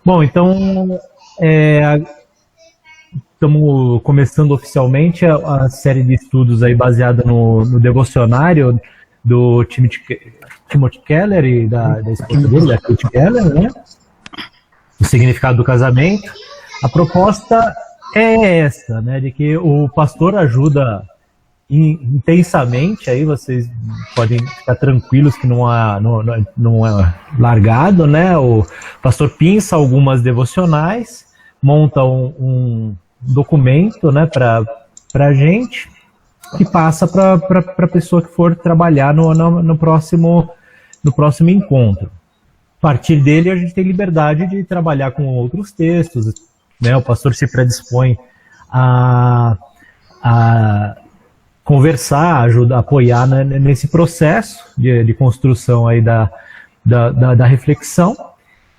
Bom, então estamos começando oficialmente a série de estudos aí baseada no devocionário do Timothy Keller e da esposa dele, da Kate Keller, né? O significado do casamento. A proposta é essa, né? De que o pastor ajuda intensamente, aí vocês podem ficar tranquilos que não é largado, né? O pastor pinça algumas devocionais, monta um documento, né, para a gente, que passa para a pessoa que for trabalhar no próximo encontro. A partir dele a gente tem liberdade de trabalhar com outros textos, né? O pastor se predispõe a conversar, ajudar, apoiar, né, nesse processo de construção aí da reflexão.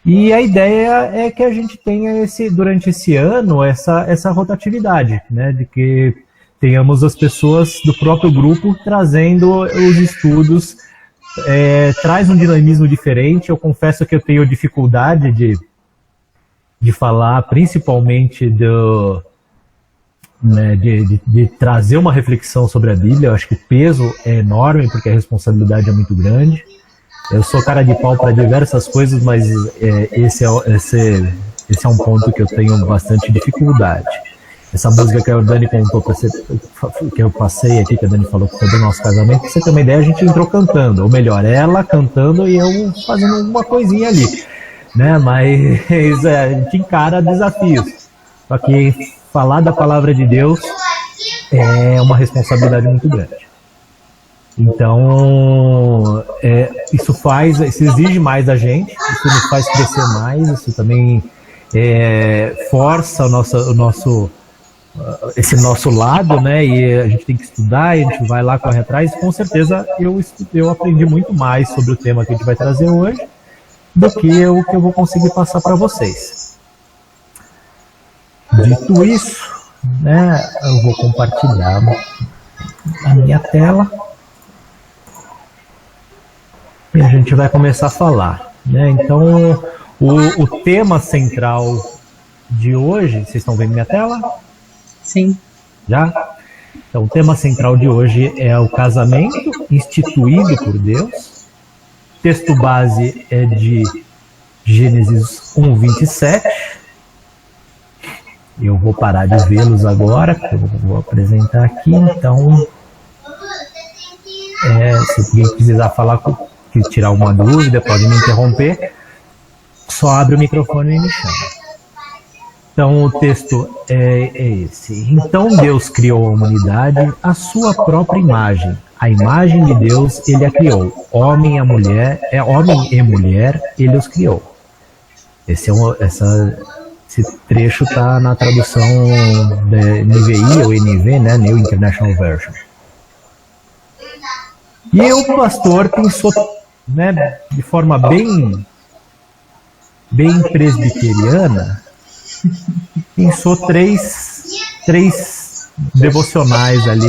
E a ideia é que a gente tenha durante esse ano essa rotatividade, né, de que tenhamos as pessoas do próprio grupo trazendo os estudos, traz um dinamismo diferente. Eu confesso que eu tenho dificuldade de falar principalmente de trazer uma reflexão sobre a Bíblia. Eu acho que o peso é enorme, porque a responsabilidade é muito grande. Eu sou cara de pau para diversas coisas, mas esse é um ponto que eu tenho bastante dificuldade. Essa música que a Dani contou, que eu passei aqui, que a Dani falou que foi do nosso casamento, pra você ter uma ideia, a gente entrou cantando, ou melhor, ela cantando e eu fazendo uma coisinha ali, né? Mas a gente encara desafios. Só que falar da palavra de Deus é uma responsabilidade muito grande. Então, isso exige mais da gente, isso nos faz crescer mais, isso também força esse nosso lado, né? E a gente tem que estudar, e a gente vai lá, correr atrás. Com certeza eu aprendi muito mais sobre o tema que a gente vai trazer hoje do que o que eu vou conseguir passar para vocês. Dito isso, né, eu vou compartilhar a minha tela e a gente vai começar a falar, né? Então, o tema central de hoje, vocês estão vendo minha tela? Sim. Já? Então, o tema central de hoje é o casamento instituído por Deus. O texto base é de Gênesis 1:27. Eu vou parar de vê-los agora, porque eu vou apresentar aqui. Então, se alguém precisar falar, tirar alguma dúvida, pode me interromper. Só abre o microfone e me chama. Então, o texto é esse. Então Deus criou a humanidade à sua própria imagem. A imagem de Deus ele a criou. Homem e mulher, ele os criou. Esse trecho está na tradução da NVI ou NV, né, New International Version. E o pastor pensou, né, de forma bem presbiteriana, pensou três devocionais ali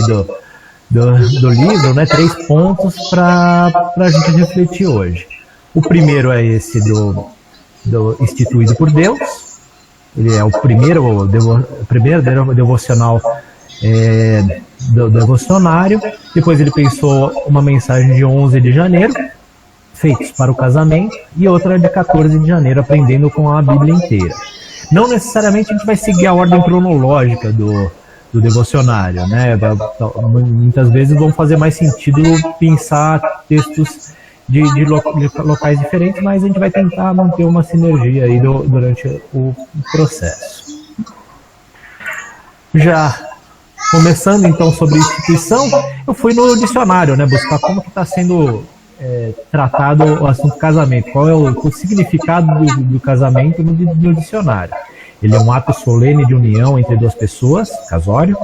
do livro, né, 3 pontos para a gente refletir hoje. O primeiro é esse do instituído por Deus. Ele é o primeiro devocional do devocionário. Depois ele pensou uma mensagem de 11 de janeiro, feitos para o casamento, e outra de 14 de janeiro, aprendendo com a Bíblia inteira. Não necessariamente a gente vai seguir a ordem cronológica do devocionário, né? Muitas vezes vão fazer mais sentido pensar textos de locais diferentes, mas a gente vai tentar manter uma sinergia aí durante o processo. Já começando então sobre instituição, eu fui no dicionário, né, buscar como que está sendo tratado o assunto casamento, qual é o significado do casamento no dicionário. Ele é um ato solene de união entre duas pessoas, casório,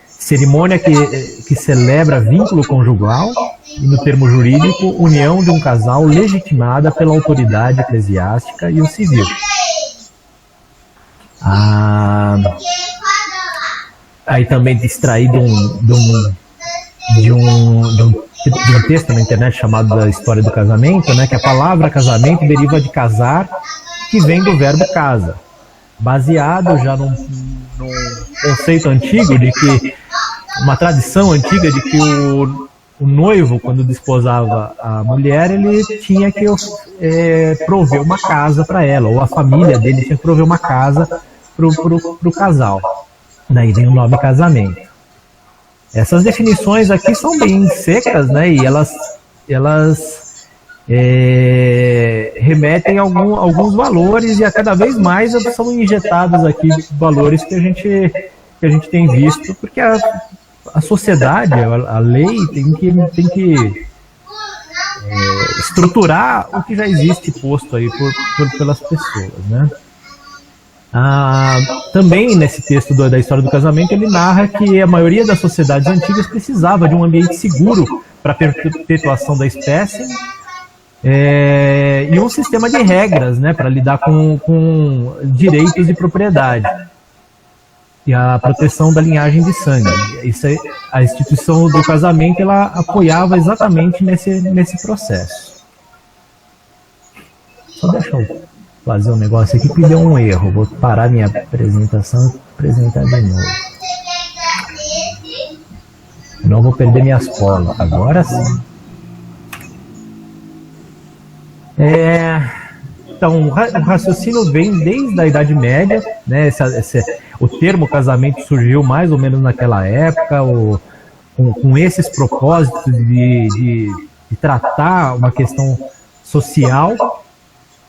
cerimônia que celebra vínculo conjugal, e no termo jurídico, união de um casal legitimada pela autoridade eclesiástica e o civil. Aí também extraído de um texto na internet chamado da História do Casamento, né, que a palavra casamento deriva de casar que vem do verbo casa, baseado já num conceito antigo de que, uma tradição antiga de que o noivo, quando desposava a mulher, ele tinha que prover uma casa para ela, ou a família dele tinha que prover uma casa para o casal. Daí vem o nome casamento. Essas definições aqui são bem secas, né? E elas remetem a alguns valores, e a cada vez mais são injetados aqui valores que a gente tem visto, porque a sociedade, a lei tem que estruturar o que já existe posto aí pelas pessoas, né? Também nesse texto da história do casamento, ele narra que a maioria das sociedades antigas precisava de um ambiente seguro para a perpetuação da espécie, e um sistema de regras, né, para lidar com direitos e propriedade, e a proteção da linhagem de sangue. A instituição do casamento, ela apoiava exatamente nesse processo. Só deixa eu fazer um negócio aqui que deu um erro. Vou parar minha apresentação e apresentar de novo. Não vou perder minhas colas. Agora sim. Então, o raciocínio vem desde a Idade Média, né? O termo casamento surgiu mais ou menos naquela época, com esses propósitos de tratar uma questão social,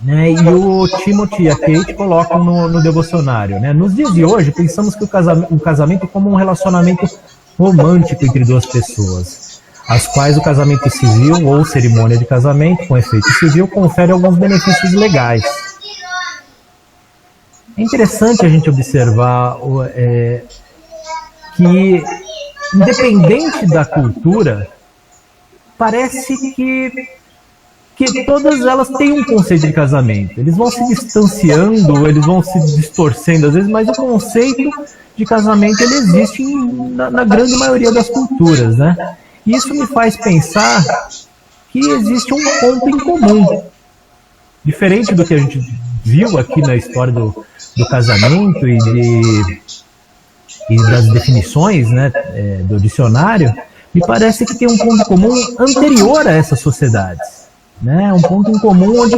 né? E o Timothy e a Kate colocam no devocionário, né? Nos dias de hoje, pensamos que o casamento como um relacionamento romântico entre duas pessoas, as quais o casamento civil ou cerimônia de casamento com efeito civil confere alguns benefícios legais. É interessante a gente observar que, independente da cultura, parece que todas elas têm um conceito de casamento. Eles vão se distanciando, eles vão se distorcendo às vezes, mas o conceito de casamento ele existe na grande maioria das culturas, né? E isso me faz pensar que existe um ponto em comum, diferente do que a gente viu aqui na história do casamento e das definições, né, do dicionário. Me parece que tem um ponto comum anterior a essas sociedades, né? Um ponto em comum onde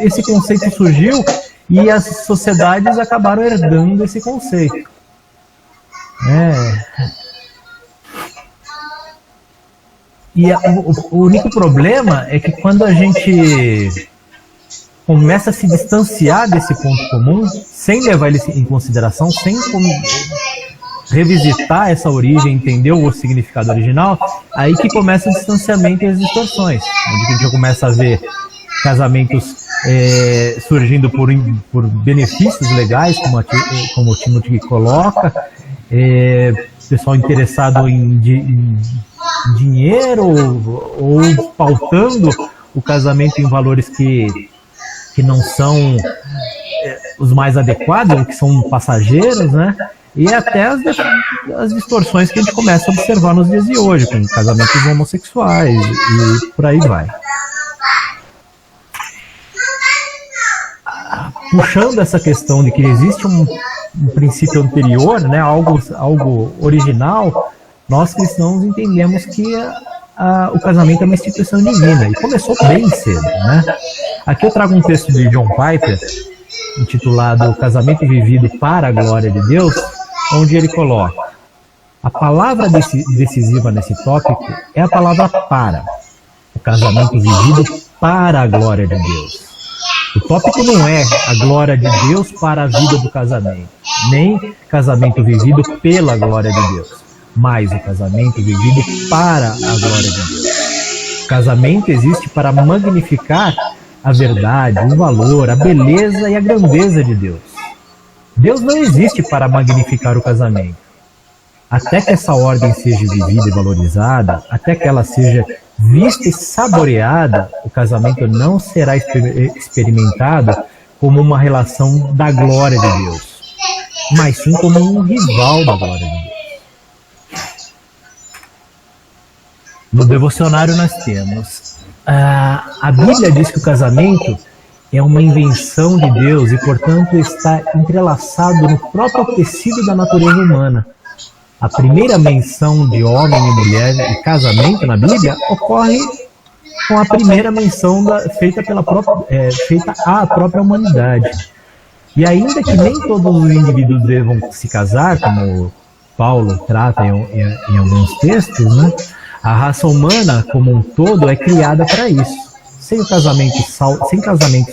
esse conceito surgiu e as sociedades acabaram herdando esse conceito. E o único problema é que quando a gente começa a se distanciar desse ponto comum, sem levar ele em consideração, sem revisitar essa origem, entender o significado original, aí que começa o distanciamento e as distorções, onde a gente já começa a ver casamentos surgindo por benefícios legais, como o Timothy coloca, pessoal interessado em dinheiro ou pautando o casamento em valores que não são os mais adequados, ou que são passageiros, né? E até as distorções que a gente começa a observar nos dias de hoje, com casamentos homossexuais e por aí vai. Puxando essa questão de que existe um princípio anterior, né, algo original, nós cristãos entendemos que o casamento é uma instituição divina, e começou bem cedo, né? Aqui eu trago um texto de John Piper, intitulado Casamento Vivido para a Glória de Deus, onde ele coloca: a palavra decisiva nesse tópico é a palavra para. O casamento vivido para a glória de Deus. O tópico não é a glória de Deus para a vida do casamento, nem casamento vivido pela glória de Deus, mas o casamento vivido para a glória de Deus. O casamento existe para magnificar a verdade, o valor, a beleza e a grandeza de Deus. Deus não existe para magnificar o casamento. Até que essa ordem seja vivida e valorizada, até que ela seja vista e saboreada, o casamento não será experimentado como uma relação da glória de Deus, mas sim como um rival da glória de Deus. No devocionário nós temos: a Bíblia diz que o casamento é uma invenção de Deus e, portanto, está entrelaçado no próprio tecido da natureza humana. A primeira menção de homem e mulher e casamento na Bíblia ocorre com a primeira menção feita à própria humanidade. E ainda que nem todos os indivíduos devam se casar, como Paulo trata em alguns textos, né, a raça humana como um todo é criada para isso. Sem casamentos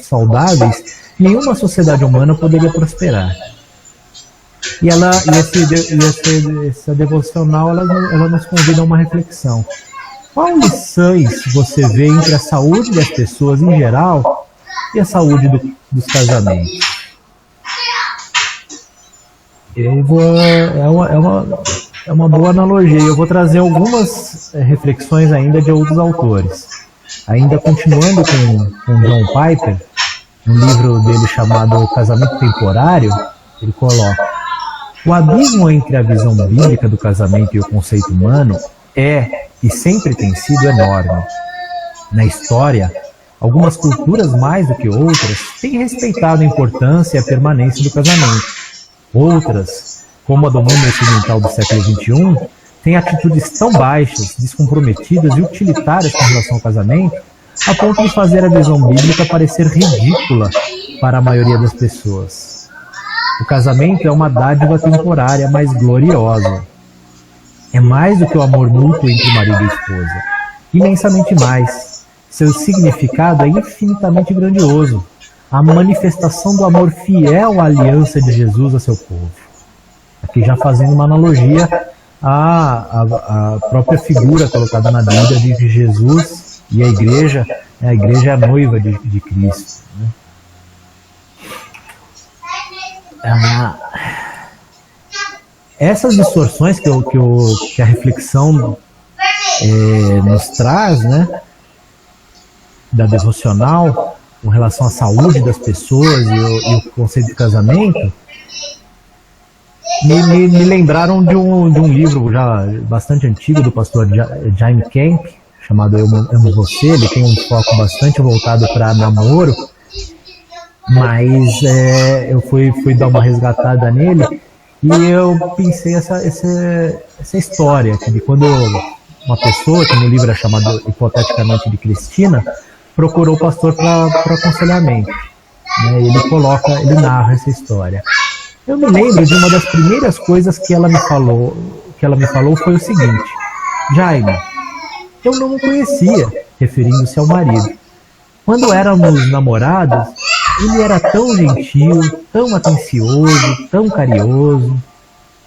saudáveis, nenhuma sociedade humana poderia prosperar. E essa devocional ela nos convida a uma reflexão. Qual lições você vê entre a saúde das pessoas em geral e a saúde dos casamentos? É uma boa analogia. Eu vou trazer algumas reflexões ainda de outros autores. Ainda continuando com John Piper, um livro dele chamado Casamento Temporário, ele coloca: o abismo entre a visão bíblica do casamento e o conceito humano é, e sempre tem sido, enorme. Na história, algumas culturas mais do que outras têm respeitado a importância e a permanência do casamento. Outras, como a do mundo ocidental do século XXI, têm atitudes tão baixas, descomprometidas e utilitárias com relação ao casamento, a ponto de fazer a visão bíblica parecer ridícula para a maioria das pessoas. O casamento é uma dádiva temporária, mas gloriosa. É mais do que o amor mútuo entre marido e esposa. Imensamente mais. Seu significado é infinitamente grandioso. A manifestação do amor fiel à aliança de Jesus a seu povo. Aqui já fazendo uma analogia à própria figura colocada na Bíblia de Jesus e a igreja é a noiva de Cristo, né? Essas distorções que a reflexão nos traz, né, da devocional, com relação à saúde das pessoas e o conceito de casamento, me lembraram de um livro já bastante antigo do pastor Jaime Camp, chamado Eu Amo Você. Ele tem um foco bastante voltado para namoro, mas eu fui dar uma resgatada nele e eu pensei essa história de quando uma pessoa, que no livro é chamado hipoteticamente de Cristina, procurou o pastor para aconselhamento, né? Ele narra essa história. Eu me lembro de uma das primeiras coisas que ela me falou foi o seguinte: Jaime, eu não o conhecia, referindo-se ao marido. Quando éramos namorados, ele era tão gentil, tão atencioso, tão carinhoso,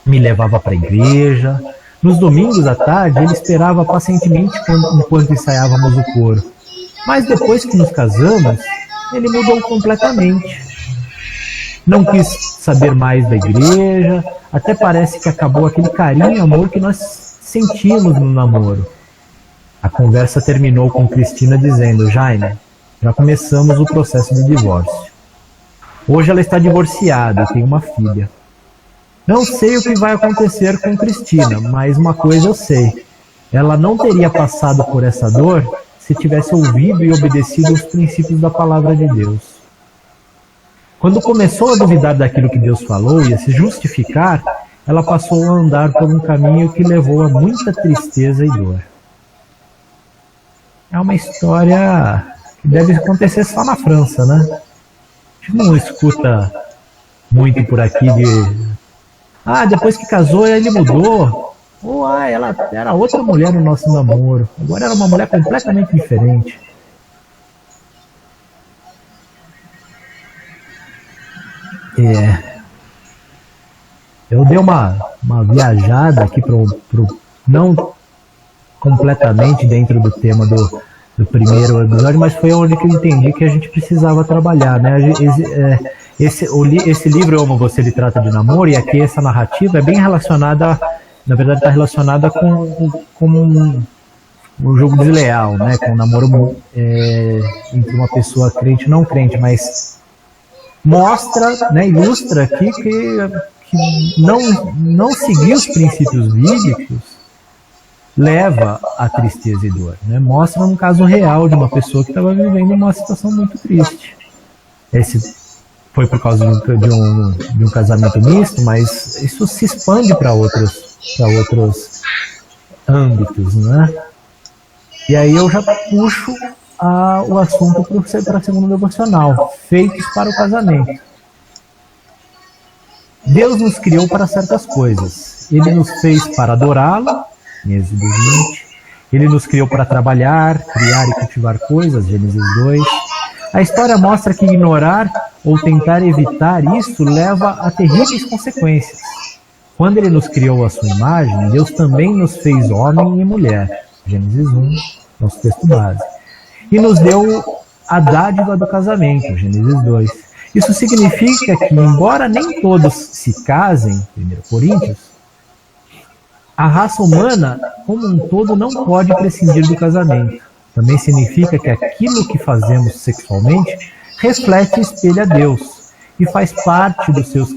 me levava para a igreja. Nos domingos à tarde, ele esperava pacientemente enquanto ensaiávamos o coro. Mas depois que nos casamos, ele mudou completamente. Não quis saber mais da igreja, até parece que acabou aquele carinho e amor que nós sentimos no namoro. A conversa terminou com Cristina dizendo: Jaime, já começamos o processo de divórcio. Hoje ela está divorciada e tem uma filha. Não sei o que vai acontecer com Cristina, mas uma coisa eu sei: ela não teria passado por essa dor se tivesse ouvido e obedecido aos princípios da palavra de Deus. Quando começou a duvidar daquilo que Deus falou e a se justificar, ela passou a andar por um caminho que levou a muita tristeza e dor. É uma história que deve acontecer só na França, né? A gente não escuta muito por aqui depois que casou ele mudou. Ela era outra mulher no nosso namoro. Agora era uma mulher completamente diferente. Eu dei uma viajada aqui não completamente dentro do tema do primeiro episódio, mas foi onde que eu entendi que a gente precisava trabalhar, né? Esse livro, Eu Amo Você, ele trata de namoro, e aqui essa narrativa é bem relacionada, na verdade está relacionada com um jogo desleal, né? Com um namoro entre uma pessoa crente e não crente, mas mostra, né, ilustra aqui que não seguir os princípios bíblicos leva a tristeza e dor, né? Mostra um caso real de uma pessoa que estava vivendo uma situação muito triste. esse foi por causa de um casamento misto, mas isso se expande para outros âmbitos, né? E aí eu já puxo o assunto para a segunda devocional, feitos para o casamento. Deus nos criou para certas coisas. Ele nos fez para adorá-lo, Êxodo 20. Ele nos criou para trabalhar, criar e cultivar coisas, Gênesis 2. A história mostra que ignorar ou tentar evitar isso leva a terríveis consequências. Quando ele nos criou à sua imagem, Deus também nos fez homem e mulher, Gênesis 1, nosso texto base. E nos deu a dádiva do casamento, Gênesis 2. Isso significa que, embora nem todos se casem, 1 Coríntios, a raça humana, como um todo, não pode prescindir do casamento. Também significa que aquilo que fazemos sexualmente reflete e espelha Deus e faz parte dos seus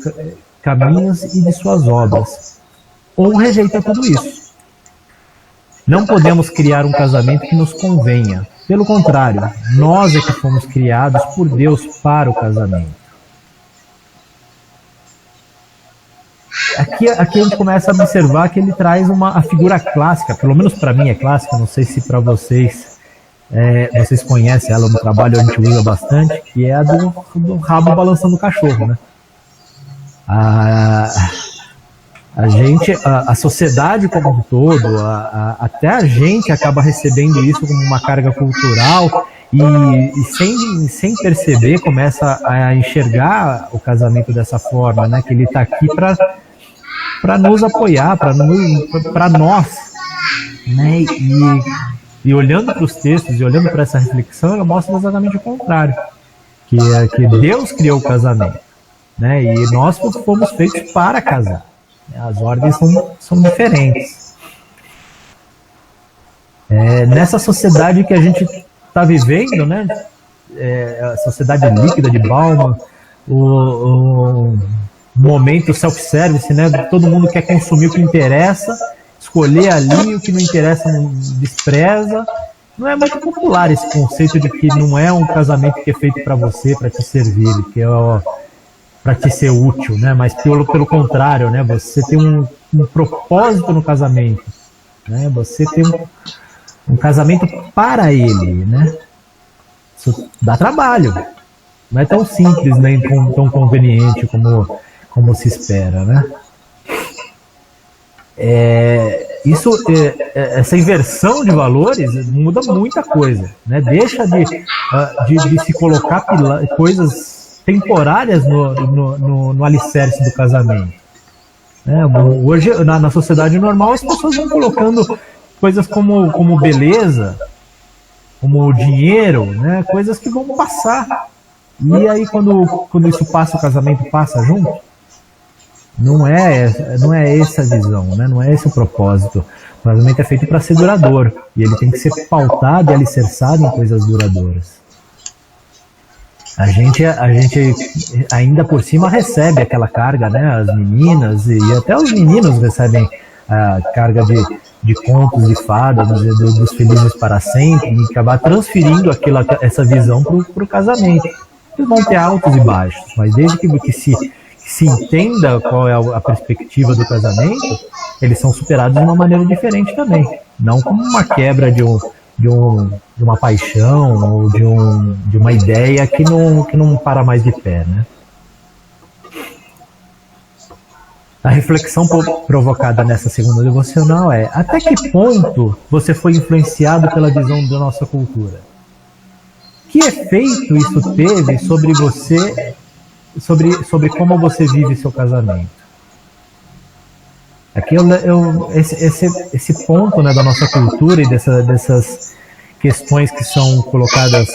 caminhos e de suas obras. Ou rejeita tudo isso. Não podemos criar um casamento que nos convenha. Pelo contrário, nós é que fomos criados por Deus para o casamento. Aqui a gente começa a observar que ele traz a figura clássica, pelo menos para mim é clássica, não sei se para vocês, vocês conhecem ela no trabalho, a gente usa bastante, que é a do rabo balançando o cachorro, né? A sociedade como um todo, até a gente acaba recebendo isso como uma carga cultural e sem perceber começa a enxergar o casamento dessa forma, né? Que ele está aqui para nos apoiar, para nós, né? E olhando para os textos e olhando para essa reflexão, ela mostra exatamente o contrário, que Deus criou o casamento, né? E nós fomos feitos para casar. As ordens são diferentes. Nessa sociedade que a gente está vivendo, né? A sociedade líquida de Bauman, o momento self-service, né? Todo mundo quer consumir o que interessa, escolher ali o que não interessa, não despreza. Não é muito popular esse conceito de que não é um casamento que é feito para você, para te servir, que é para te ser útil, né? Mas pelo contrário, né? Você tem um propósito no casamento, né? Você tem um casamento para ele, né? Isso dá trabalho, não é tão simples nem tão conveniente como se espera, né? Essa inversão de valores muda muita coisa, né? Deixa de se colocar coisas temporárias no alicerce do casamento. Hoje, na sociedade normal, as pessoas vão colocando coisas como beleza, como dinheiro, né? Coisas que vão passar. E aí, quando isso passa, o casamento passa junto. Não é essa a visão, né? Não é esse o propósito. O casamento é feito para ser duradouro. E ele tem que ser pautado e alicerçado em coisas duradouras. A gente ainda por cima recebe aquela carga, né? As meninas e até os meninos recebem a carga de contos e fadas, dos felizes para sempre, e acabar transferindo essa visão para o casamento. Eles vão ter altos e baixos, mas desde que se entenda qual é a perspectiva do casamento, eles são superados de uma maneira diferente também. Não como uma quebra de uma paixão ou de uma ideia que não para mais de pé, né? A reflexão provocada nessa segunda devocional é: até que ponto você foi influenciado pela visão da nossa cultura? Que efeito isso teve sobre você, sobre como você vive seu casamento? Aqui esse ponto, né, da nossa cultura e dessas questões que são colocadas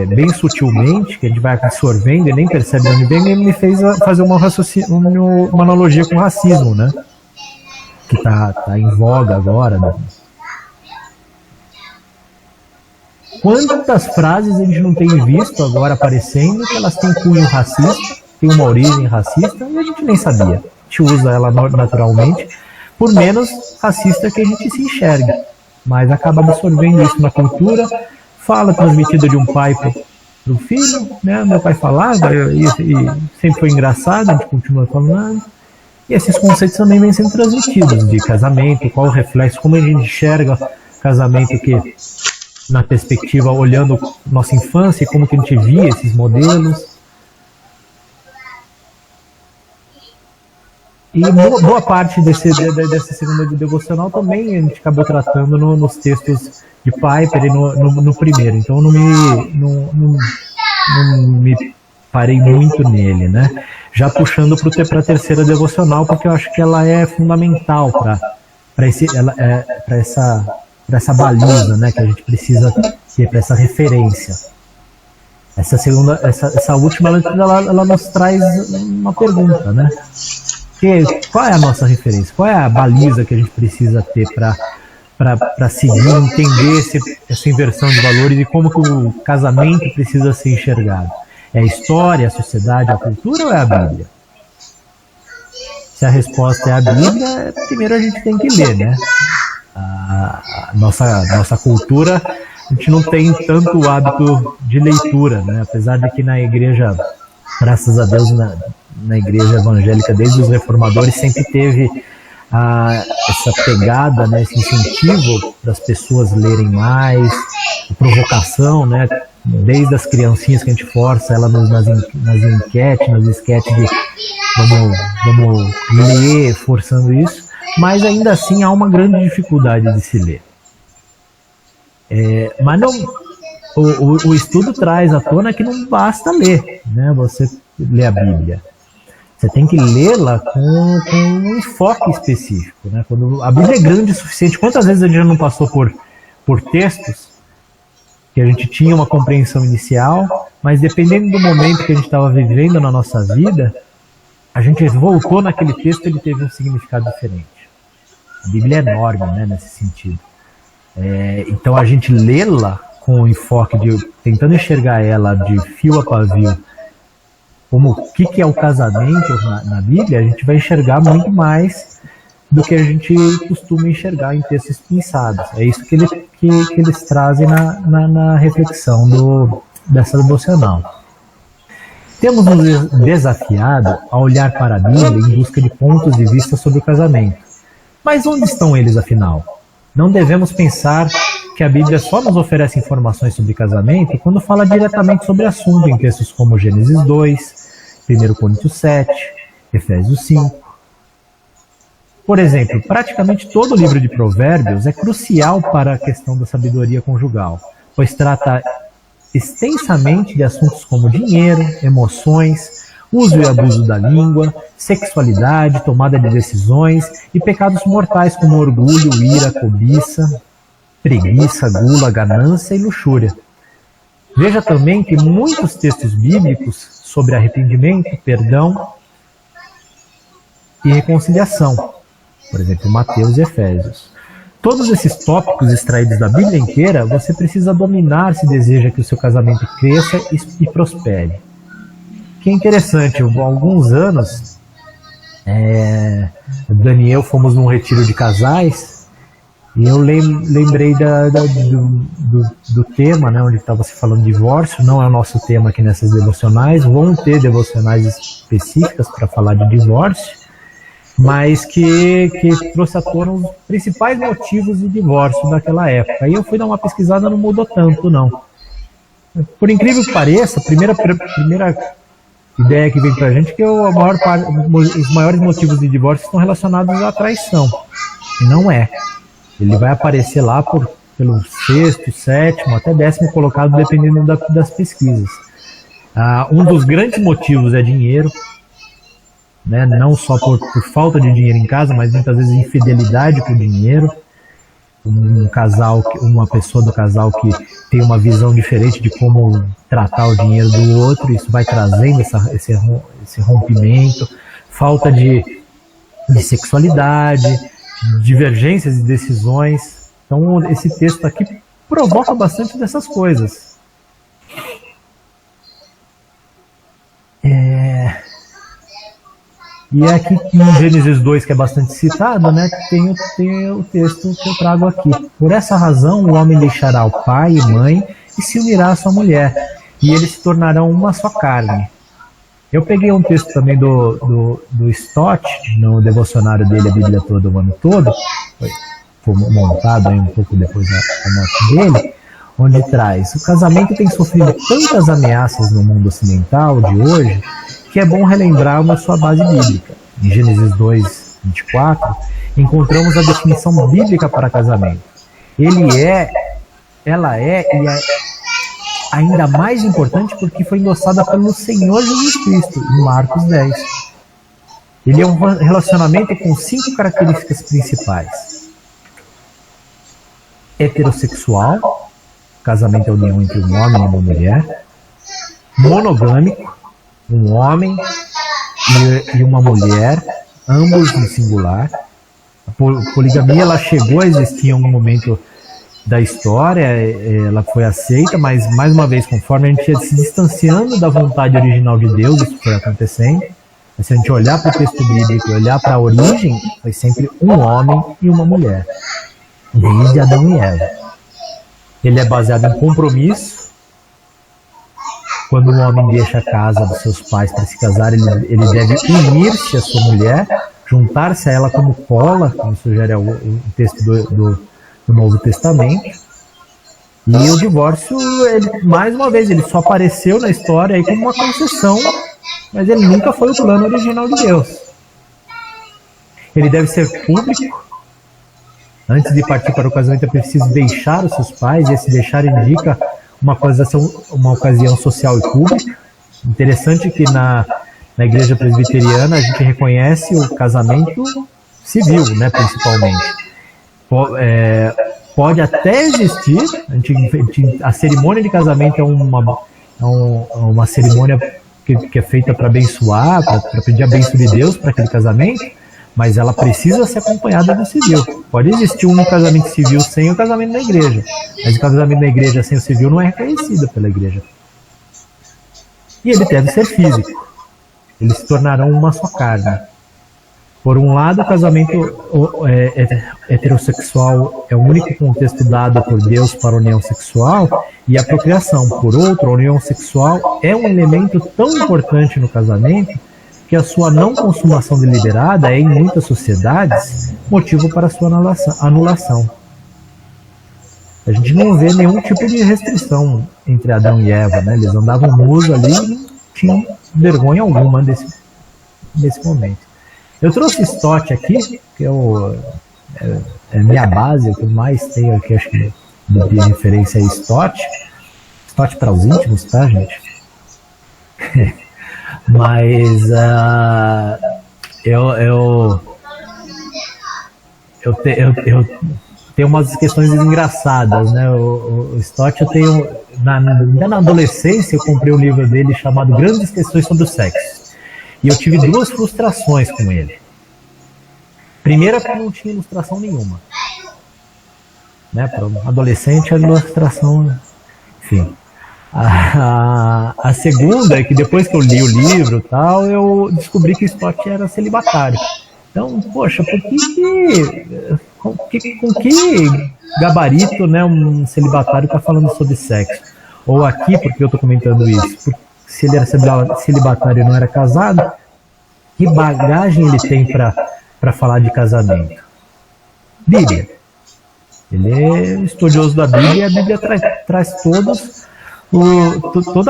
bem sutilmente, que a gente vai absorvendo e nem percebe onde vem, me fez fazer uma analogia com o racismo, né? Que tá em voga agora, né? Quantas frases a gente não tem visto agora aparecendo que elas têm cunho racista, têm uma origem racista, e a gente nem sabia. A gente usa ela naturalmente, por menos racista que a gente se enxergue. Mas acaba absorvendo isso na cultura, fala transmitida de um pai o filho, né? Meu pai falava, e sempre foi engraçado, a gente continua falando. E esses conceitos também vêm sendo transmitidos, de casamento, qual o reflexo, como a gente enxerga casamento que, na perspectiva, olhando nossa infância, como que a gente via esses modelos. E boa parte dessa segunda devocional também a gente acabou tratando nos textos de Piper e no primeiro. Então não me parei muito nele, né? Já puxando para a terceira devocional, porque eu acho que ela é fundamental para essa baliza, né, que a gente precisa ter, para essa referência. Essa última, ela nos traz uma pergunta, né? Qual é a nossa referência? Qual é a baliza que a gente precisa ter para seguir, entender essa inversão de valores e como que o casamento precisa ser enxergado? É a história, a sociedade, a cultura ou é a Bíblia? Se a resposta é a Bíblia, primeiro a gente tem que ler, né? A nossa cultura, a gente não tem tanto hábito de leitura, né? Apesar de que na igreja, graças a Deus, na igreja evangélica, desde os reformadores, sempre teve essa pegada, né, esse incentivo das pessoas lerem mais, provocação, né, desde as criancinhas que a gente força ela nas enquetes, nas esquetes de vamos ler, forçando isso, mas ainda assim há uma grande dificuldade de se ler. Mas não, o estudo traz à tona que não basta ler, né, você ler a Bíblia. Você tem que lê-la com um enfoque específico, né? Quando a Bíblia é grande o suficiente, quantas vezes a gente já não passou por textos que a gente tinha uma compreensão inicial, mas dependendo do momento que a gente estava vivendo na nossa vida, a gente voltou naquele texto e ele teve um significado diferente. A Bíblia é enorme, né, nesse sentido. Então a gente lê-la com o enfoque de tentando enxergar ela de fio a pavio, como o que é o casamento na Bíblia, a gente vai enxergar muito mais do que a gente costuma enxergar em textos pensados. É isso que eles trazem na reflexão dessa devocional. Temos nos desafiado a olhar para a Bíblia em busca de pontos de vista sobre o casamento. Mas onde estão eles, afinal? Não devemos pensar que a Bíblia só nos oferece informações sobre casamento quando fala diretamente sobre o assunto em textos como Gênesis 2, 1 Coríntios 7, Efésios 5. Por exemplo, praticamente todo o livro de Provérbios é crucial para a questão da sabedoria conjugal, pois trata extensamente de assuntos como dinheiro, emoções, uso e abuso da língua, sexualidade, tomada de decisões e pecados mortais como orgulho, ira, cobiça, preguiça, gula, ganância e luxúria. Veja também que muitos textos bíblicos sobre arrependimento, perdão e reconciliação, por exemplo, Mateus e Efésios. Todos esses tópicos extraídos da Bíblia inteira, você precisa dominar se deseja que o seu casamento cresça e prospere. Que é interessante, há alguns anos, Daniel, fomos num retiro de casais, e eu lembrei do tema, né, onde estava se falando de divórcio. Não é o nosso tema aqui nessas devocionais, vão ter devocionais específicas para falar de divórcio, mas que trouxe à tona os principais motivos de divórcio daquela época. Aí eu fui dar uma pesquisada, não mudou tanto, não. Por incrível que pareça, a primeira ideia que vem para a gente é que os maiores motivos de divórcio estão relacionados à traição. E não é. Ele vai aparecer lá pelo 6º, 7º, até 10º colocado, dependendo das pesquisas. Um dos grandes motivos é dinheiro, né? Não só por falta de dinheiro em casa, mas muitas vezes infidelidade por dinheiro. Uma pessoa do casal que tem uma visão diferente de como tratar o dinheiro do outro, isso vai trazendo esse rompimento, falta de sexualidade, divergências de decisões. Então esse texto aqui provoca bastante dessas coisas. E é aqui em Gênesis 2, que é bastante citado, né, tem o texto que eu trago aqui. Por essa razão o homem deixará o pai e mãe e se unirá à sua mulher, e eles se tornarão uma só carne. Eu peguei um texto também do Stott, no devocionário dele, a Bíblia Toda, o Ano Todo, foi montado aí um pouco depois da morte dele, onde traz: o casamento tem sofrido tantas ameaças no mundo ocidental de hoje, que é bom relembrarmos sua base bíblica. Em Gênesis 2, 24, encontramos a definição bíblica para casamento. Ela é ainda mais importante porque foi endossada pelo Senhor Jesus Cristo, em Marcos 10. Ele é um relacionamento com 5 características principais: heterossexual, casamento é a união entre um homem e uma mulher; monogâmico, um homem e uma mulher, ambos no singular. A poligamia, ela chegou a existir em algum momento da história, ela foi aceita, mas mais uma vez, conforme a gente ia se distanciando da vontade original de Deus, isso foi acontecendo. Mas se a gente olhar para o texto bíblico, olhar para a origem, foi sempre um homem e uma mulher, desde Adão e Eva. Ele é baseado em compromisso. Quando um homem deixa a casa dos seus pais para se casar, ele deve unir-se à sua mulher, juntar-se a ela como cola, como sugere o texto do Novo Testamento. E o divórcio, mais uma vez, ele só apareceu na história aí como uma concessão, mas ele nunca foi o plano original de Deus. Ele deve ser público. Antes de partir para o casamento é preciso deixar os seus pais, e esse deixar indica uma ocasião social e pública. Interessante que na igreja presbiteriana a gente reconhece o casamento civil, né, principalmente. Pode até existir, a cerimônia de casamento é uma cerimônia que é feita para abençoar, para pedir a bênção de Deus para aquele casamento, mas ela precisa ser acompanhada do civil. Pode existir um casamento civil sem o casamento na igreja, mas o casamento na igreja sem o civil não é reconhecido pela igreja. E ele deve ser físico. Eles se tornarão uma só carne. Por um lado, o casamento heterossexual é o único contexto dado por Deus para a união sexual e a procriação. Por outro, a união sexual é um elemento tão importante no casamento que a sua não consumação deliberada é, em muitas sociedades, motivo para a sua anulação. A gente não vê nenhum tipo de restrição entre Adão e Eva, né? Eles andavam nus ali e não tinham vergonha alguma desse momento. Eu trouxe Stott aqui, que é minha base, o que eu mais tenho aqui, acho que de referência é Stott. Stott para os íntimos, tá, gente? Mas eu tenho umas questões engraçadas, né? O Stott, eu tenho ainda na adolescência, eu comprei um livro dele chamado Grandes Questões sobre o Sexo. E eu tive 2 frustrações com ele. Primeira, que não tinha ilustração nenhuma. Né? Para um adolescente, a ilustração... Enfim. A segunda é que depois que eu li o livro e tal, eu descobri que o Stott era celibatário. Então, poxa, com que gabarito, né, um celibatário está falando sobre sexo? Ou aqui, porque eu estou comentando isso, porque se ele era celibatário e não era casado, que bagagem ele tem para falar de casamento? Bíblia. Ele é estudioso da Bíblia e a Bíblia traz toda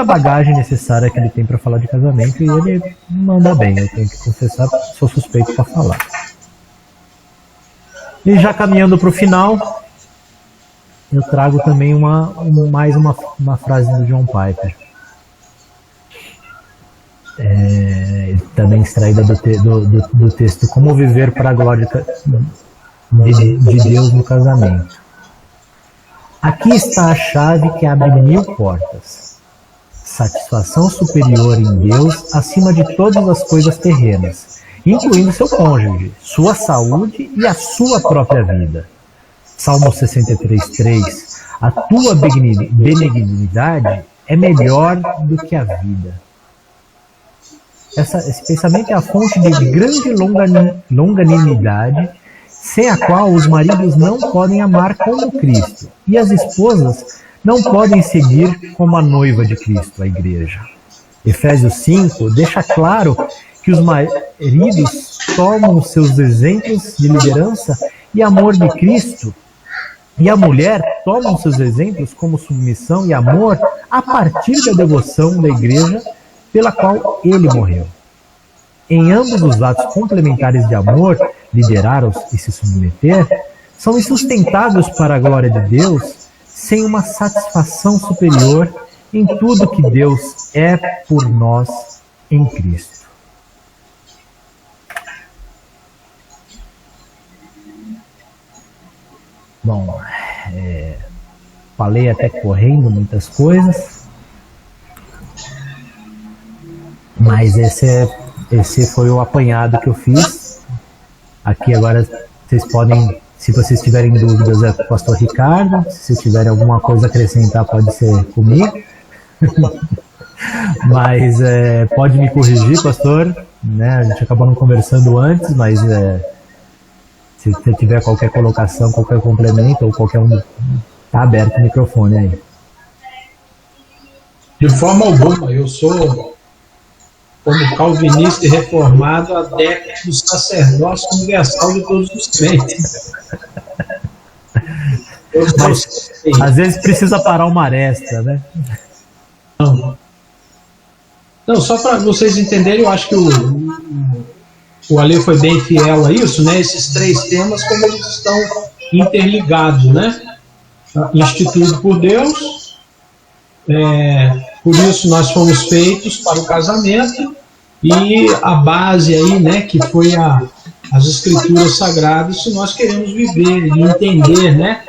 a bagagem necessária que ele tem para falar de casamento, e ele manda bem, eu tenho que confessar, sou suspeito para falar. E já caminhando para o final, eu trago também mais uma frase do John Piper. Também extraída do texto Como Viver para a Glória de Deus no Casamento. Aqui está a chave que abre 1000 portas. Satisfação superior em Deus acima de todas as coisas terrenas, incluindo seu cônjuge, sua saúde e a sua própria vida. Salmo 63:3. A tua benignidade é melhor do que a vida. Esse pensamento é a fonte de grande longanimidade, sem a qual os maridos não podem amar como Cristo, e as esposas não podem seguir como a noiva de Cristo, a igreja. Efésios 5 deixa claro que os maridos tomam seus exemplos de liderança e amor de Cristo, e a mulher toma seus exemplos como submissão e amor a partir da devoção da igreja pela qual ele morreu. Em ambos os atos complementares de amor, liderar e se submeter, são insustentáveis para a glória de Deus sem uma satisfação superior em tudo que Deus é por nós em Cristo. Bom, falei até correndo muitas coisas, mas esse foi o apanhado que eu fiz. Aqui agora vocês podem, se vocês tiverem dúvidas, é com o pastor Ricardo. Se vocês tiverem alguma coisa a acrescentar, pode ser comigo. Mas pode me corrigir, pastor, né? A gente acabou não conversando antes, mas se você tiver qualquer colocação, qualquer complemento ou qualquer um, tá aberto o microfone aí. De forma alguma, eu sou, como calvinista e reformado, adepto do sacerdócio universal de todos os crentes. Mas, às vezes precisa parar uma aresta, né? Não, só para vocês entenderem, eu acho que o Ale foi bem fiel a isso, né? Esses três temas, como eles estão interligados, né? Instituído por Deus, por isso nós fomos feitos para o casamento, e a base aí, né, que foi as escrituras sagradas, se nós queremos viver e entender, né,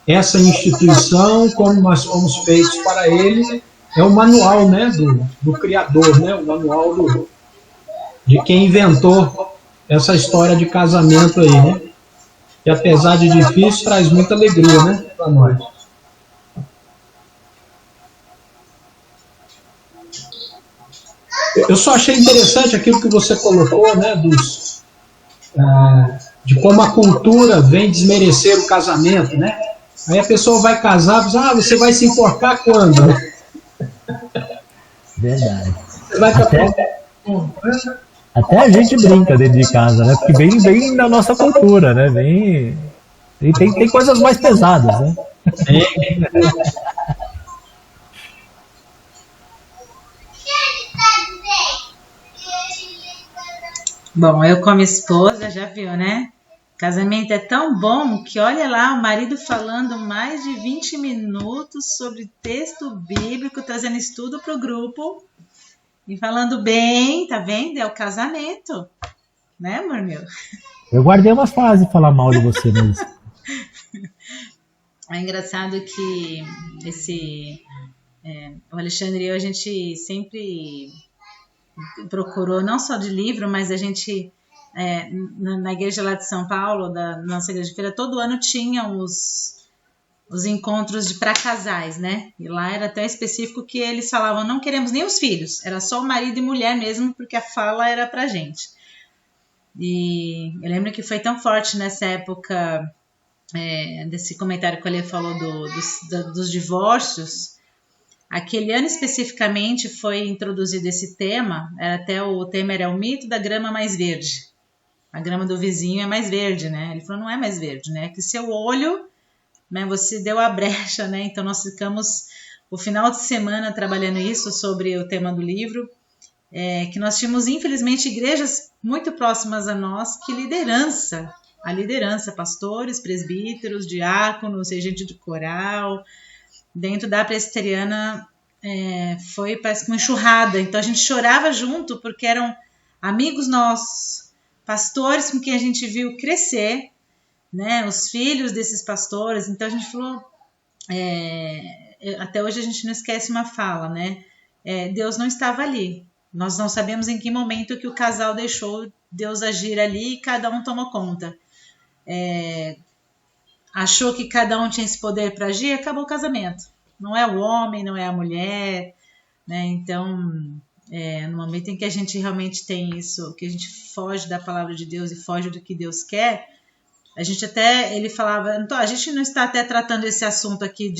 essa instituição, como nós fomos feitos para ele, é o manual, né, do Criador, né, o manual de quem inventou essa história de casamento aí, né, que apesar de difícil, traz muita alegria, né, para nós. Eu só achei interessante aquilo que você colocou, né, de como a cultura vem desmerecer o casamento, né? Aí a pessoa vai casar e diz, você vai se enforcar quando? Verdade. Você vai até a gente brinca dentro de casa, né? Porque vem da nossa cultura, né? Tem coisas mais pesadas, né? Bom, eu como esposa, já viu, né? Casamento é tão bom que olha lá o marido falando mais de 20 minutos sobre texto bíblico, trazendo estudo para o grupo e falando bem, tá vendo? É o casamento, né, amor meu? Eu guardei umas frases de falar mal de você mesmo. É engraçado que o Alexandre e eu, a gente sempre procurou, não só de livro, mas a gente, na igreja lá de São Paulo, da nossa igreja de feira, todo ano tinha os encontros para casais, né? E lá era até específico que eles falavam, não queremos nem os filhos, era só o marido e mulher mesmo, porque a fala era pra gente. E eu lembro que foi tão forte nessa época, desse comentário que o Ale falou dos divórcios. Aquele ano especificamente foi introduzido esse tema, até o tema era o mito da grama mais verde. A grama do vizinho é mais verde, né? Ele falou, não é mais verde, né? Que seu olho, né, você deu a brecha, né? Então nós ficamos o final de semana trabalhando isso sobre o tema do livro, que nós tínhamos, infelizmente, igrejas muito próximas a nós que a liderança, pastores, presbíteros, diáconos, gente de coral, dentro da presbiteriana, foi, parece que uma enxurrada. Então a gente chorava junto porque eram amigos nossos, pastores com quem a gente viu crescer, né, os filhos desses pastores. Então a gente falou, até hoje a gente não esquece uma fala, né? Deus não estava ali. Nós não sabemos em que momento que o casal deixou Deus agir ali e cada um tomou conta. Achou que cada um tinha esse poder para agir, acabou o casamento. Não é o homem, não é a mulher, né? Então, no momento em que a gente realmente tem isso, que a gente foge da palavra de Deus e foge do que Deus quer, ele falava, então, a gente não está até tratando esse assunto aqui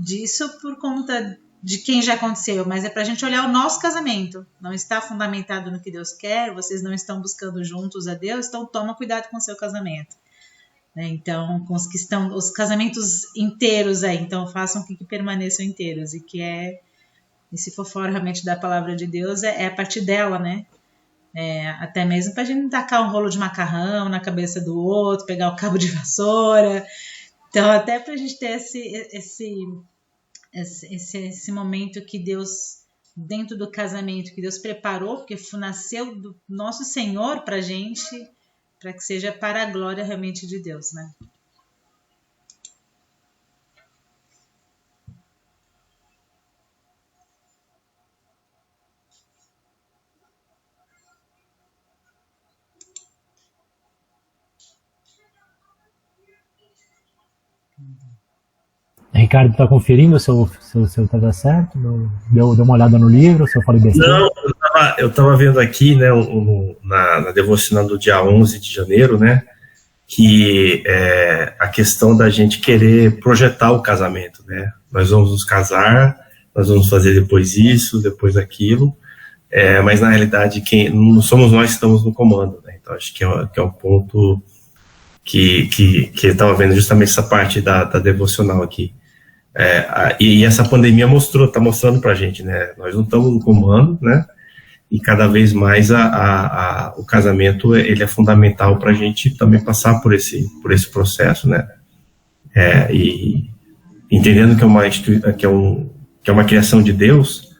disso por conta de quem já aconteceu, mas é para a gente olhar o nosso casamento. Não está fundamentado no que Deus quer, vocês não estão buscando juntos a Deus, então toma cuidado com o seu casamento. Então, com os casamentos inteiros aí, então façam que permaneçam inteiros, e se for fora realmente da palavra de Deus, é a partir dela, né? Até mesmo para a gente não tacar um rolo de macarrão na cabeça do outro, pegar o cabo de vassoura. Então, até para a gente ter esse momento que Deus, dentro do casamento, que Deus preparou, porque nasceu do nosso Senhor para a gente, para que seja para a glória realmente de Deus, né? Ricardo, está conferindo se eu estava certo? Deu uma olhada no livro, se eu falei besteira? Não, eu estava vendo aqui, né, na devocional do dia 11 de janeiro, né, que a questão da gente querer projetar o casamento, né? Nós vamos nos casar, nós vamos fazer depois isso, depois aquilo, mas na realidade não somos nós que estamos no comando, né? Então acho que é um ponto que eu estava vendo justamente essa parte da devocional aqui. E essa pandemia está mostrando pra gente, né? Nós não estamos no comando, né? E cada vez mais o casamento ele é fundamental pra gente também passar por esse processo, né? E entendendo que é uma criação de Deus,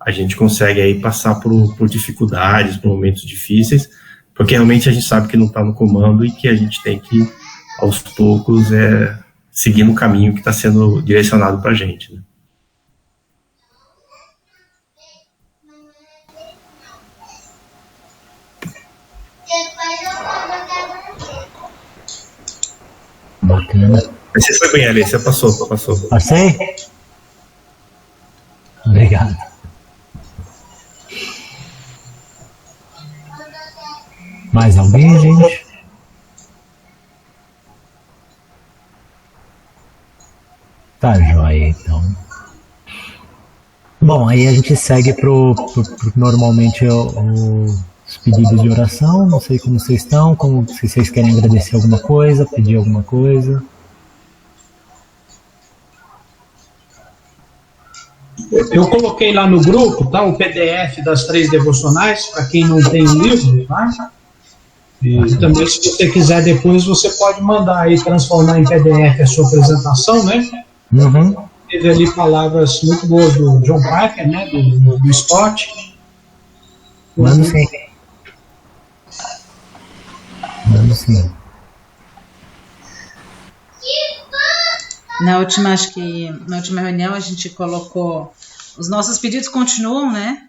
a gente consegue aí passar por dificuldades, por momentos difíceis, porque realmente a gente sabe que não está no comando e que a gente tem que, aos poucos, seguir no caminho que está sendo direcionado para a gente, né? Bacana. Você foi bem, Ali, você passou. Passei? Obrigado. Mais alguém, gente? Tá joia, então. Bom, aí a gente segue pro normalmente os pedidos de oração. Não sei como vocês estão, se vocês querem agradecer alguma coisa, pedir alguma coisa. Eu coloquei lá no grupo, tá, o PDF das 3 devocionais, para quem não tem o livro, tá? E também, se você quiser depois, você pode mandar aí, transformar em PDF a sua apresentação, né? Uhum. Teve ali palavras muito boas do John Piper, né? Do Scott. Mando sim. Na última reunião a gente colocou, os nossos pedidos continuam, né?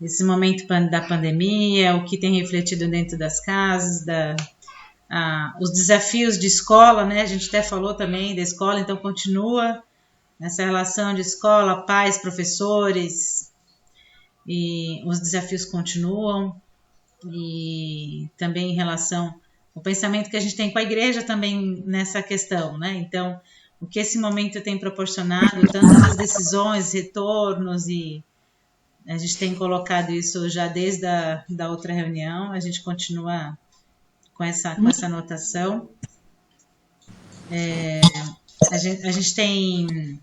Esse momento da pandemia, o que tem refletido dentro das casas, os desafios de escola, né? A gente até falou também da escola, então continua essa relação de escola, pais, professores, e os desafios continuam, e também em relação ao pensamento que a gente tem com a igreja também nessa questão, né? Então, o que esse momento tem proporcionado, tantas decisões, retornos, e a gente tem colocado isso já desde da outra reunião, a gente continua com essa anotação. A gente tem,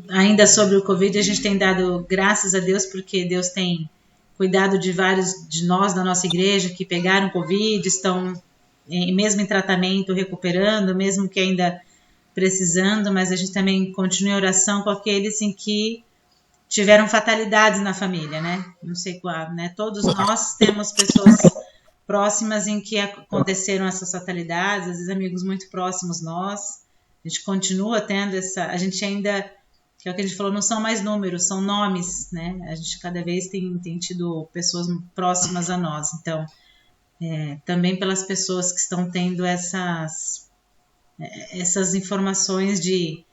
ainda sobre o Covid, a gente tem dado graças a Deus, porque Deus tem cuidado de vários de nós, da nossa igreja, que pegaram Covid, estão mesmo em tratamento, recuperando, mesmo que ainda precisando, mas a gente também continua em oração com aqueles em que tiveram fatalidades na família, né? Não sei qual, né? Todos nós temos pessoas próximas em que aconteceram essas fatalidades, às vezes amigos muito próximos nós. A gente continua tendo a gente ainda, que é o que a gente falou, não são mais números, são nomes, né? A gente cada vez tem tido pessoas próximas a nós. Então, também pelas pessoas que estão tendo essas informações de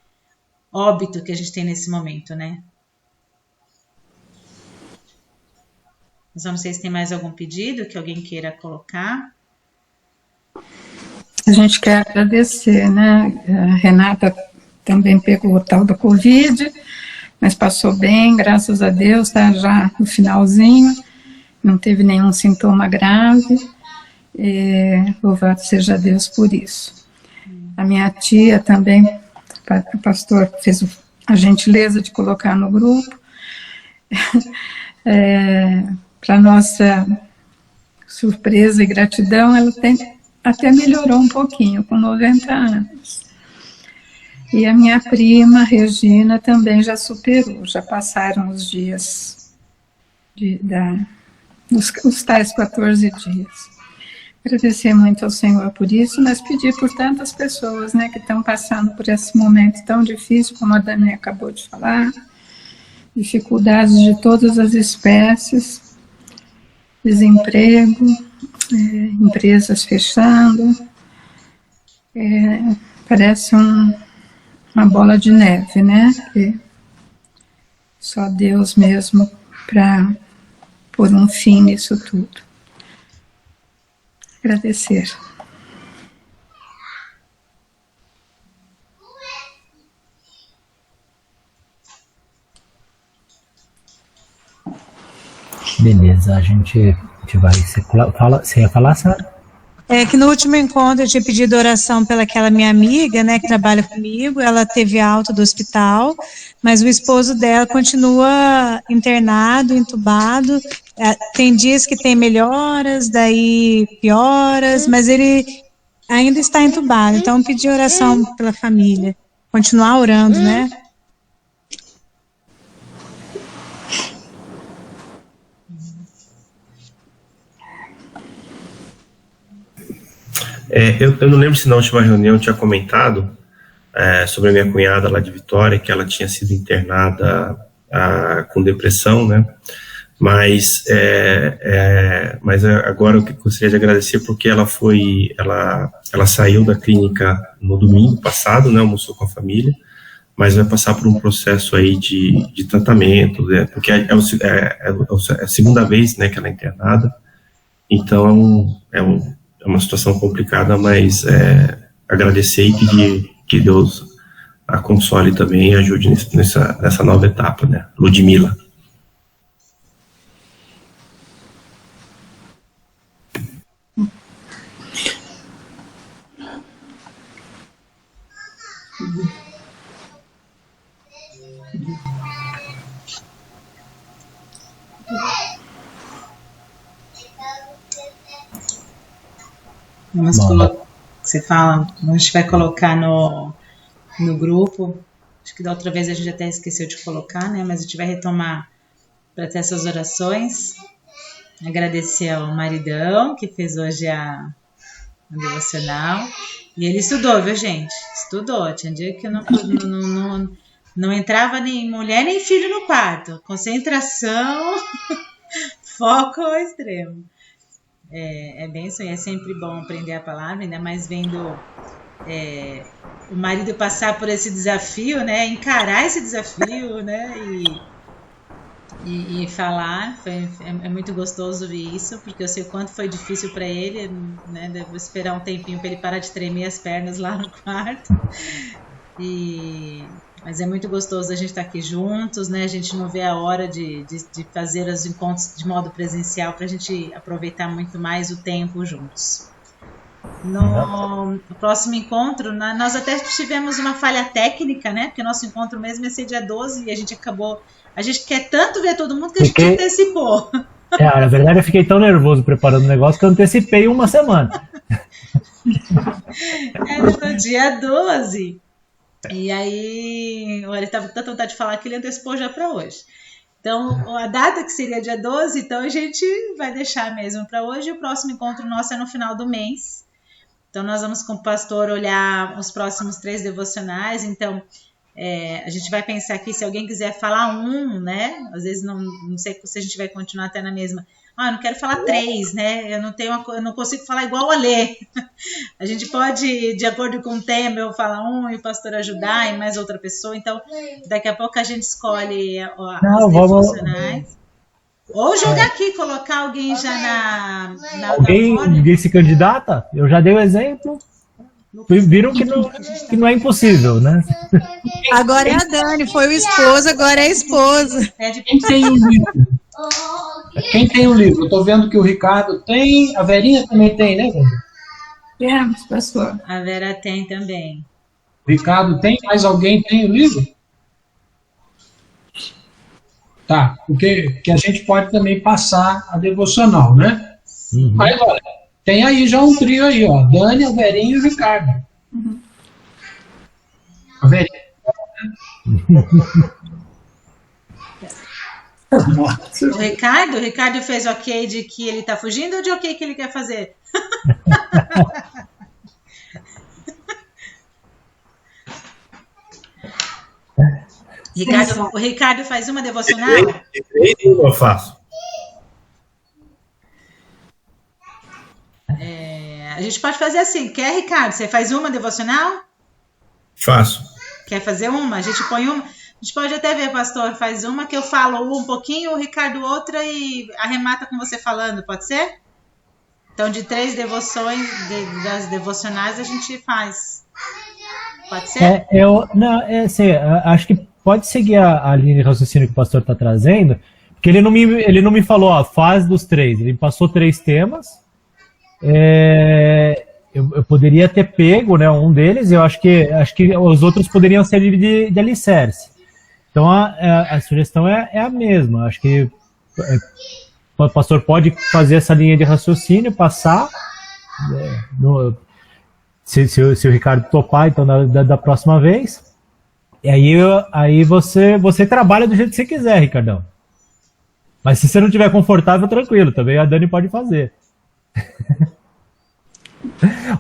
óbito que a gente tem nesse momento, né? Mas eu não sei se tem mais algum pedido que alguém queira colocar. A gente quer agradecer, né? A Renata também pegou o tal do Covid, mas passou bem, graças a Deus, está já no finalzinho, não teve nenhum sintoma grave, louvado seja Deus por isso. A minha tia também, o pastor fez a gentileza de colocar no grupo, para nossa surpresa e gratidão, ela até melhorou um pouquinho, com 90 anos. E a minha prima, Regina, também já superou, já passaram os dias, os tais 14 dias. Agradecer muito ao Senhor por isso, mas pedir por tantas pessoas, né, que estão passando por esse momento tão difícil, como a Dani acabou de falar, dificuldades de todas as espécies, desemprego, empresas fechando, parece uma bola de neve, né? Que só Deus mesmo para pôr um fim nisso tudo. Agradecer. Beleza, a gente vai... Você ia falar, Sara? Que no último encontro eu tinha pedido oração pelaquela minha amiga, né, que trabalha comigo. Ela teve alta do hospital, mas o esposo dela continua internado, entubado. Tem dias que tem melhoras, daí pioras, mas ele ainda está entubado. Então pedi oração pela família, continuar orando, né? Eu não lembro se na última reunião eu tinha comentado sobre a minha cunhada lá de Vitória, que ela tinha sido internada com depressão, né? Mas agora eu gostaria de agradecer porque ela saiu da clínica no domingo passado, né? Almoçou com a família, mas vai passar por um processo aí de tratamento, né? Porque é a segunda vez, né, que ela é internada, então é uma situação complicada, mas agradecer e pedir que Deus a console também e ajude nessa nova etapa, né? Ludmila. Você fala, a gente vai colocar no grupo. Acho que da outra vez a gente até esqueceu de colocar, né? Mas a gente vai retomar para ter essas orações. Agradecer ao maridão que fez hoje a devocional. E ele estudou, viu, gente? Estudou. Tinha dia que eu não entrava nem mulher nem filho no quarto. Concentração, foco ao extremo. É bem isso aí, é sempre bom aprender a palavra, ainda mais vendo o marido passar por esse desafio, né? Encarar esse desafio, né? E falar. É muito gostoso ver isso, porque eu sei o quanto foi difícil para ele, né? Devo esperar um tempinho para ele parar de tremer as pernas lá no quarto. Mas é muito gostoso a gente estar aqui juntos, né? A gente não vê a hora de fazer os encontros de modo presencial para a gente aproveitar muito mais o tempo juntos. No próximo encontro, nós até tivemos uma falha técnica, né? Porque o nosso encontro mesmo ia ser dia 12 e a gente acabou... A gente quer tanto ver todo mundo que a gente antecipou. Na verdade eu fiquei tão nervoso preparando o negócio que eu antecipei uma semana. No dia 12... E aí, ele estava com tanta vontade de falar que ele antecipou já para hoje. Então, a data que seria dia 12, então a gente vai deixar mesmo para hoje. E o próximo encontro nosso é no final do mês. Então, nós vamos com o pastor olhar os próximos 3 devocionais. Então, a gente vai pensar aqui, se alguém quiser falar né? Às vezes, não sei se a gente vai continuar até na mesma. Eu não quero falar 3, né? Eu não consigo falar igual a Lê. A gente pode, de acordo com o tema, eu falar e o pastor ajudar e mais outra pessoa. Então, daqui a pouco a gente escolhe os devocionais. Ou jogar aqui, colocar alguém já na alguém se candidata? Eu já dei o exemplo. viram que não é impossível, né? Agora é a Dani, foi o esposo, agora é a esposa. Quem tem o livro? Quem tem o livro? Eu estou vendo que o Ricardo tem, a Verinha também tem, né, Vera? Temos, pastor. A Vera tem também. O Ricardo tem? Mais alguém tem o livro? Tá, porque que a gente pode também passar a devocional, né? Uhum. Mas olha, tem aí já um trio aí, ó. Dani, a Verinha e o Ricardo. A Verinha. O Ricardo fez ok de que ele tá fugindo ou de ok que ele quer fazer? Ricardo, o Ricardo faz uma devocional? Eu faço. A gente pode fazer assim. Quer, Ricardo? Você faz uma devocional? Faço. Quer fazer uma? A gente põe uma. A gente pode até ver, pastor, faz uma que eu falo um pouquinho, o Ricardo outra e arremata com você falando, pode ser? Então, de 3 devoções, das devocionais, a gente faz. Pode ser? Acho que pode seguir a linha de raciocínio que o pastor está trazendo, porque ele não me falou, ó, faz dos 3. Ele passou 3 temas. Eu poderia ter pego, né, um deles, e eu acho que os outros poderiam servir de alicerce. Então a sugestão é a mesma. Acho que o pastor pode fazer essa linha de raciocínio, passar, se o Ricardo topar, então da próxima vez. E aí você trabalha do jeito que você quiser, Ricardão. Mas se você não estiver confortável, tranquilo, também a Dani pode fazer.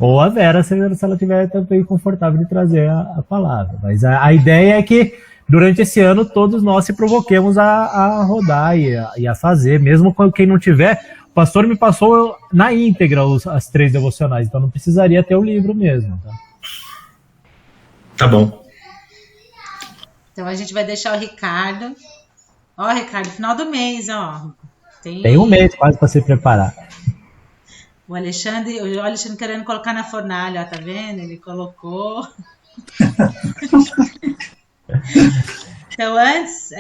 Ou a Vera, se ela estiver também confortável de trazer a palavra. Mas a ideia é que durante esse ano todos nós se provoquemos a rodar e a fazer, mesmo quem não tiver. O pastor me passou na íntegra as 3 devocionais, então não precisaria ter o livro mesmo. Tá bom. Então a gente vai deixar o Ricardo. Ó, Ricardo, final do mês, ó. Tem um mês quase para se preparar. O Alexandre querendo colocar na fornalha, ó, tá vendo? Ele colocou. Então, antes,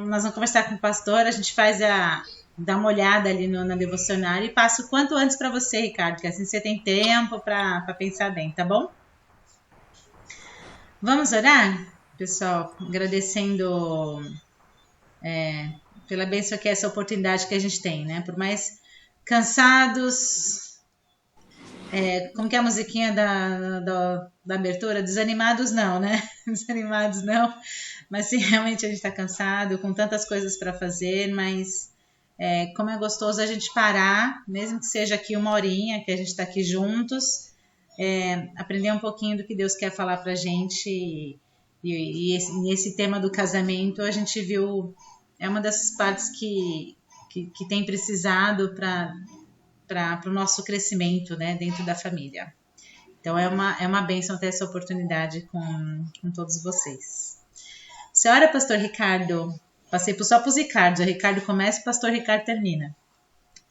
nós vamos conversar com o pastor, a gente dá uma olhada ali na devocionário e passa o quanto antes para você, Ricardo, que assim você tem tempo para pensar bem, tá bom? Vamos orar, pessoal, agradecendo pela bênção que é essa oportunidade que a gente tem, né? Por mais cansados, como que é a musiquinha da abertura? Desanimados não, né? Desanimados não, mas sim, realmente a gente está cansado, com tantas coisas para fazer, mas como é gostoso a gente parar, mesmo que seja aqui 1 horinha, que a gente está aqui juntos, aprender um pouquinho do que Deus quer falar para a gente, e esse tema do casamento, a gente viu, é uma das partes que tem precisado para o nosso crescimento, né, dentro da família. Então é uma bênção ter essa oportunidade com todos vocês. Senhora, pastor Ricardo, passei só para os Ricardos, o Ricardo começa e o pastor Ricardo termina.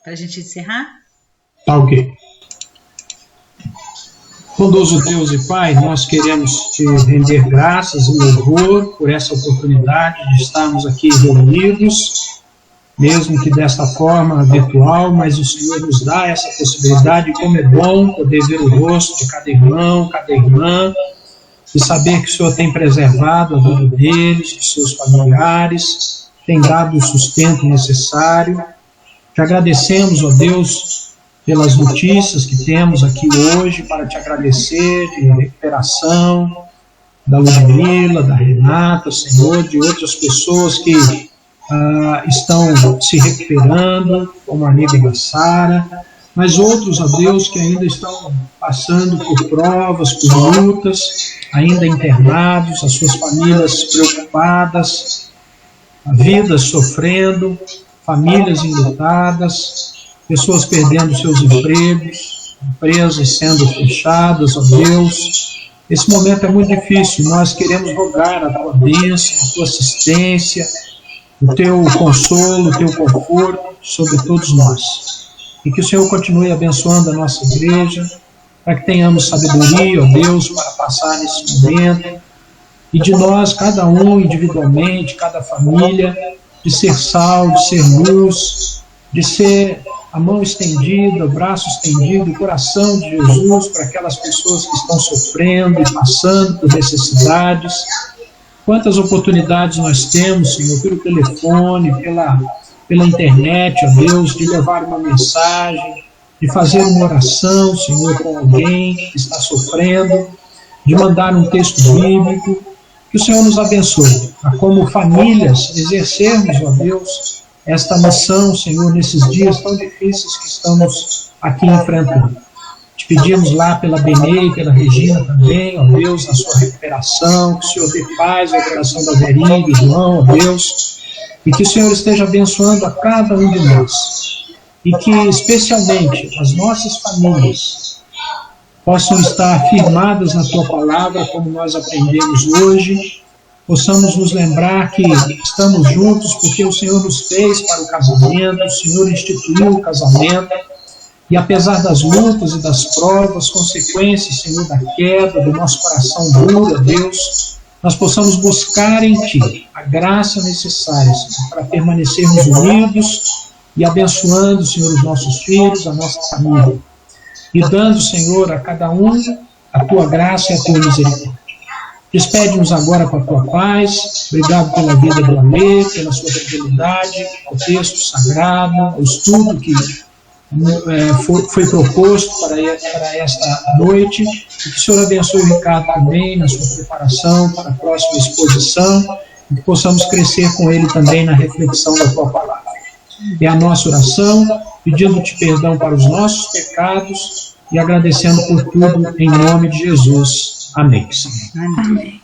Para a gente encerrar? Tá ok. Bondoso Deus e Pai, nós queremos te render graças e louvor por essa oportunidade de estarmos aqui reunidos, mesmo que desta forma virtual, mas o Senhor nos dá essa possibilidade, como é bom poder ver o rosto de cada irmão, cada irmã, e saber que o Senhor tem preservado a vida deles, dos seus familiares, tem dado o sustento necessário. Te agradecemos, ó Deus, pelas notícias que temos aqui hoje, para te agradecer de recuperação da Ludmila, da Renata, Senhor, de outras pessoas que estão se recuperando, como a amiga da Sara, mas outros, ó Deus, que ainda estão passando por provas, por lutas, ainda internados, as suas famílias preocupadas, vidas sofrendo, famílias enlutadas, pessoas perdendo seus empregos, empresas sendo fechadas, ó Deus. Esse momento é muito difícil, nós queremos rogar a tua bênção, a tua assistência, o teu consolo, o teu conforto sobre todos nós. E que o Senhor continue abençoando a nossa igreja, para que tenhamos sabedoria, ó Deus, para passar nesse momento, e de nós, cada um individualmente, cada família, de ser sal, de ser luz, de ser a mão estendida, o braço estendido, o coração de Jesus para aquelas pessoas que estão sofrendo e passando por necessidades. Quantas oportunidades nós temos, Senhor, pelo telefone, pela internet, ó Deus, de levar uma mensagem, de fazer uma oração, Senhor, com alguém que está sofrendo, de mandar um texto bíblico. Que o Senhor nos abençoe, a como famílias exercermos, ó Deus, esta missão, Senhor, nesses dias tão difíceis que estamos aqui enfrentando. Te pedimos lá pela Benê e pela Regina também, ó Deus, na sua recuperação, que o Senhor dê paz ao coração da Verinha e do João, ó Deus, e que o Senhor esteja abençoando a cada um de nós, e que especialmente as nossas famílias possam estar firmadas na Tua Palavra, como nós aprendemos hoje, possamos nos lembrar que estamos juntos porque o Senhor nos fez para o casamento, o Senhor instituiu o casamento, e apesar das lutas e das provas, consequências, Senhor, da queda, do nosso coração duro, Deus, nós possamos buscar em Ti a graça necessária, Senhor, para permanecermos unidos e abençoando, Senhor, os nossos filhos, a nossa família, e dando, Senhor, a cada um a Tua graça e a Tua misericórdia. Despede-nos agora com a Tua paz. Obrigado pela vida do Alê, pela sua fidelidade, ao texto sagrado, ao estudo que foi proposto para esta noite. E que o Senhor abençoe o Ricardo também na sua preparação para a próxima exposição, e que possamos crescer com ele também na reflexão da Tua Palavra. É a nossa oração, pedindo-te perdão para os nossos pecados e agradecendo por tudo em nome de Jesus. Amém. Amém.